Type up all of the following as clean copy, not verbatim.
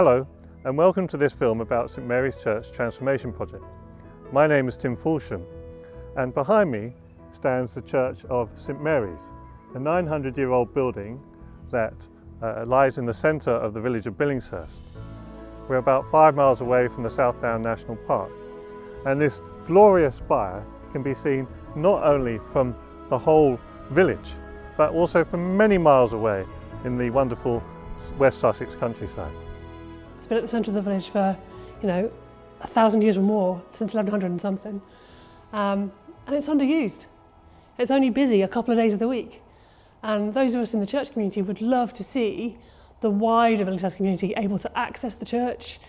Hello and welcome to this film about St Mary's Church Transformation Project. My name is Tim Fulsham and behind me stands the Church of St Mary's, a 900-year-old building that lies in the centre of the village of Billingshurst. We're about 5 miles away from the South Down National Park, and this glorious spire can be seen not only from the whole village but also from many miles away in the wonderful West Sussex countryside. It's been at the centre of the village for, 1,000 years or more, since 1100 and something. And it's underused. It's only busy a couple of days of the week. And those of us in the church community would love to see the wider Billingshurst community able to access the church,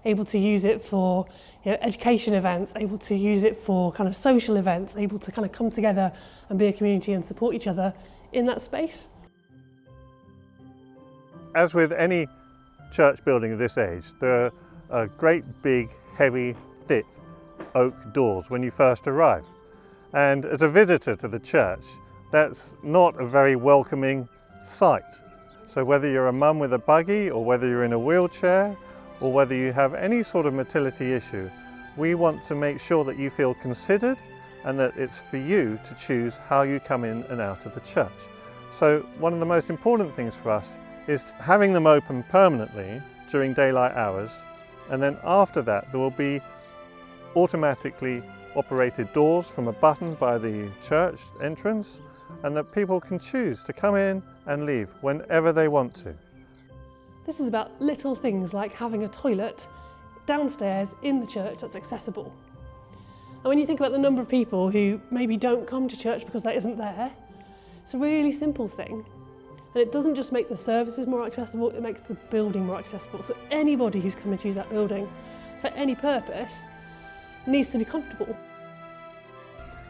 able to use it for education events, able to use it for kind of social events, able to kind of come together and be a community and support each other in that space. As with any church building of this age, there are great big, heavy, thick oak doors when you first arrive. And as a visitor to the church, that's not a very welcoming sight. So whether you're a mum with a buggy, or whether you're in a wheelchair, or whether you have any sort of mobility issue, we want to make sure that you feel considered and that it's for you to choose how you come in and out of the church. So one of the most important things for us is having them open permanently during daylight hours, and then after that there will be automatically operated doors from a button by the church entrance, and that people can choose to come in and leave whenever they want to. This is about little things like having a toilet downstairs in the church that's accessible. And when you think about the number of people who maybe don't come to church because that isn't there, it's a really simple thing. And it doesn't just make the services more accessible, it makes the building more accessible. So anybody who's coming to use that building for any purpose needs to be comfortable.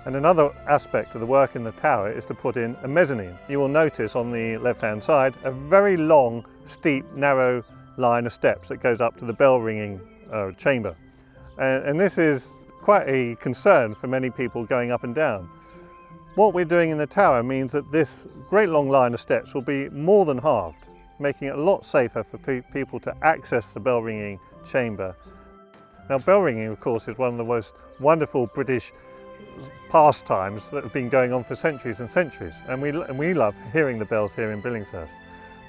And another aspect of the work in the tower is to put in a mezzanine. You will notice on the left-hand side a very long, steep, narrow line of steps that goes up to the bell ringing chamber. And this is quite a concern for many people going up and down. What we're doing in the tower means that this great long line of steps will be more than halved, making it a lot safer for people to access the bell ringing chamber. Now, bell ringing, of course, is one of the most wonderful British pastimes that have been going on for centuries and centuries, and we love hearing the bells here in Billingshurst,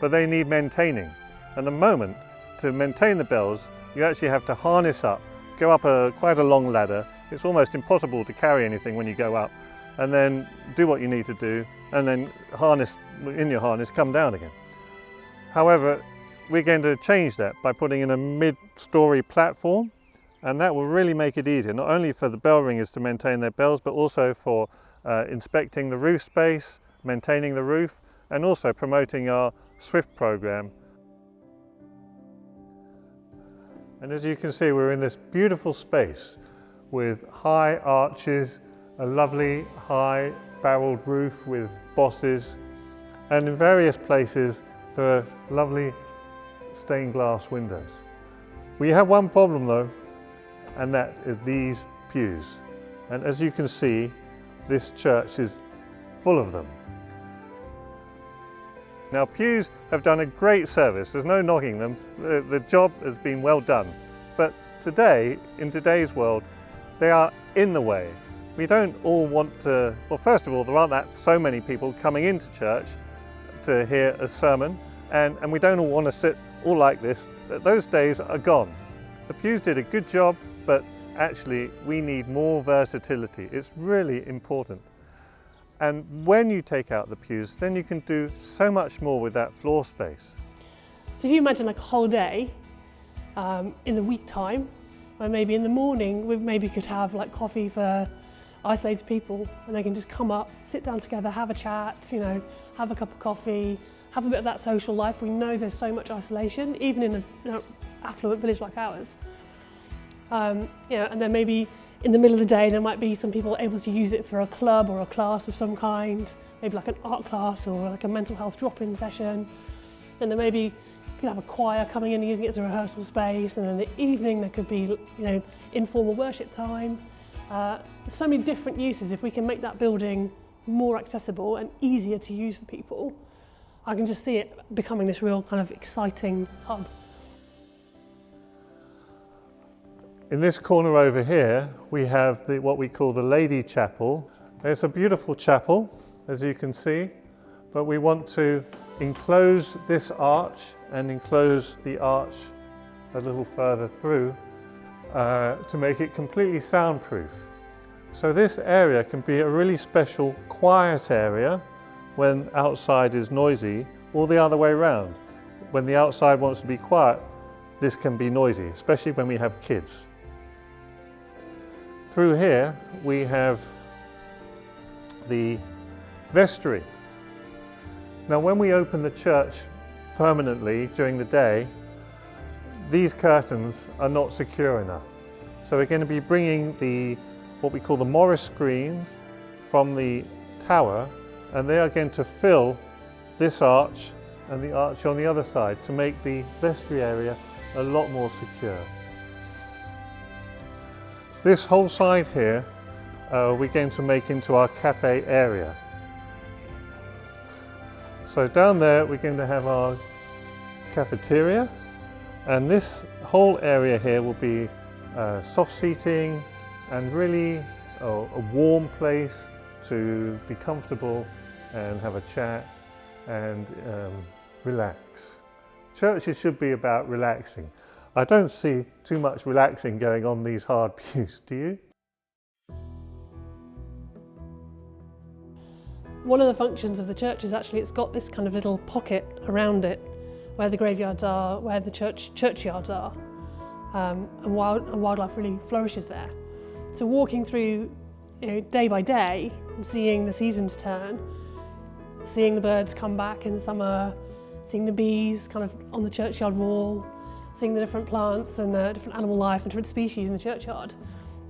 but they need maintaining. And the moment to maintain the bells, you actually have to harness up, go up quite a long ladder. It's almost impossible to carry anything when you go up, and then do what you need to do, and then in your harness come down again. However, we're going to change that by putting in a mid-story platform, and that will really make it easier, not only for the bell ringers to maintain their bells, but also for inspecting the roof space, maintaining the roof, and also promoting our SWIFT program. And as you can see, we're in this beautiful space with high arches, a lovely high barrelled roof with bosses, and in various places there are lovely stained glass windows. We have one problem though, and that is these pews. And as you can see, this church is full of them. Now, pews have done a great service, there's no knocking them, the job has been well done. But today, in today's world, they are in the way. We don't all want to, well, first of all, there aren't so many people coming into church to hear a sermon, and we don't all want to sit all like this. Those days are gone. The pews did a good job, but actually we need more versatility. It's really important. And when you take out the pews, then you can do so much more with that floor space. So if you imagine like a whole day in the week time, where maybe in the morning we maybe could have like coffee for isolated people, and they can just come up, sit down together, have a chat, have a cup of coffee, have a bit of that social life. We know there's so much isolation, even in an affluent village like ours. And then maybe in the middle of the day there might be some people able to use it for a club or a class of some kind, maybe like an art class or like a mental health drop-in session. And then maybe you could have a choir coming in and using it as a rehearsal space, and then in the evening there could be informal worship time. So many different uses. If we can make that building more accessible and easier to use for people, I can just see it becoming this real kind of exciting hub. In this corner over here, we have what we call the Lady Chapel. It's a beautiful chapel, as you can see, but we want to enclose this arch and enclose the arch a little further through to make it completely soundproof. So this area can be a really special quiet area when outside is noisy, or the other way around. When the outside wants to be quiet, this can be noisy, especially when we have kids. Through here we have the vestry. Now when we open the church permanently during the day, these curtains are not secure enough. So we're going to be bringing what we call the Morris screens from the tower, and they are going to fill this arch and the arch on the other side to make the vestry area a lot more secure. This whole side here we're going to make into our cafe area. So down there we're going to have our cafeteria, and this whole area here will be soft seating and really a warm place to be comfortable and have a chat and relax. Churches should be about relaxing. I don't see too much relaxing going on these hard pews, do you? One of the functions of the church is actually it's got this kind of little pocket around it where the graveyards are, where the churchyards are, and wildlife really flourishes there. So walking through day by day and seeing the seasons turn, seeing the birds come back in the summer, seeing the bees kind of on the churchyard wall, seeing the different plants and the different animal life, the different species in the churchyard,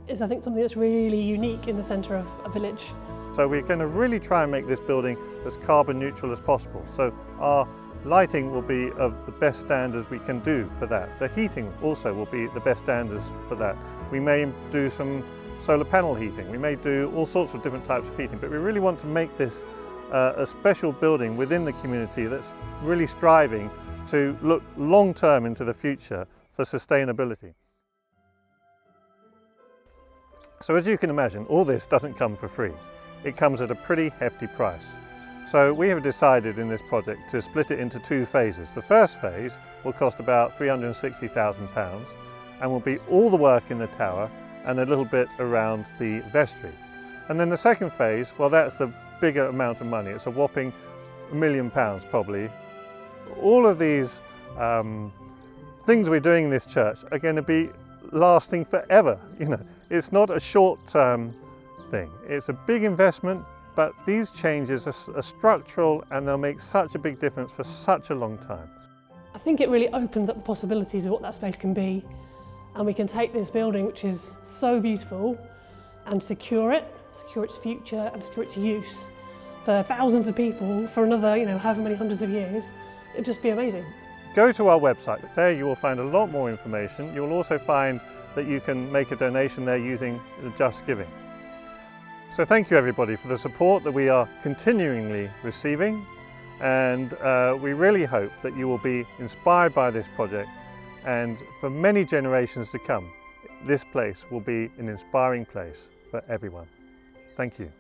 is I think something that's really unique in the centre of a village. So we're going to really try and make this building as carbon neutral as possible. So our lighting will be of the best standards we can do for that. The heating also will be the best standards for that. We may do some solar panel heating, we may do all sorts of different types of heating, but we really want to make this a special building within the community that's really striving to look long term into the future for sustainability. So as you can imagine, all this doesn't come for free. It comes at a pretty hefty price. So we have decided in this project to split it into two phases. The first phase will cost about £360,000 and will be all the work in the tower and a little bit around the vestry. And then the second phase, well, that's the bigger amount of money. It's a whopping £1 million probably. All of these things we're doing in this church are going to be lasting forever. It's not a short-term thing. It's a big investment, but these changes are structural and they'll make such a big difference for such a long time. I think it really opens up the possibilities of what that space can be, and we can take this building, which is so beautiful, and secure its future and secure its use for thousands of people for another, however many hundreds of years. It'd just be amazing. Go to our website. There you will find a lot more information. You will also find that you can make a donation there using the Just Giving. So thank you everybody for the support that we are continually receiving, and we really hope that you will be inspired by this project, and for many generations to come, this place will be an inspiring place for everyone. Thank you.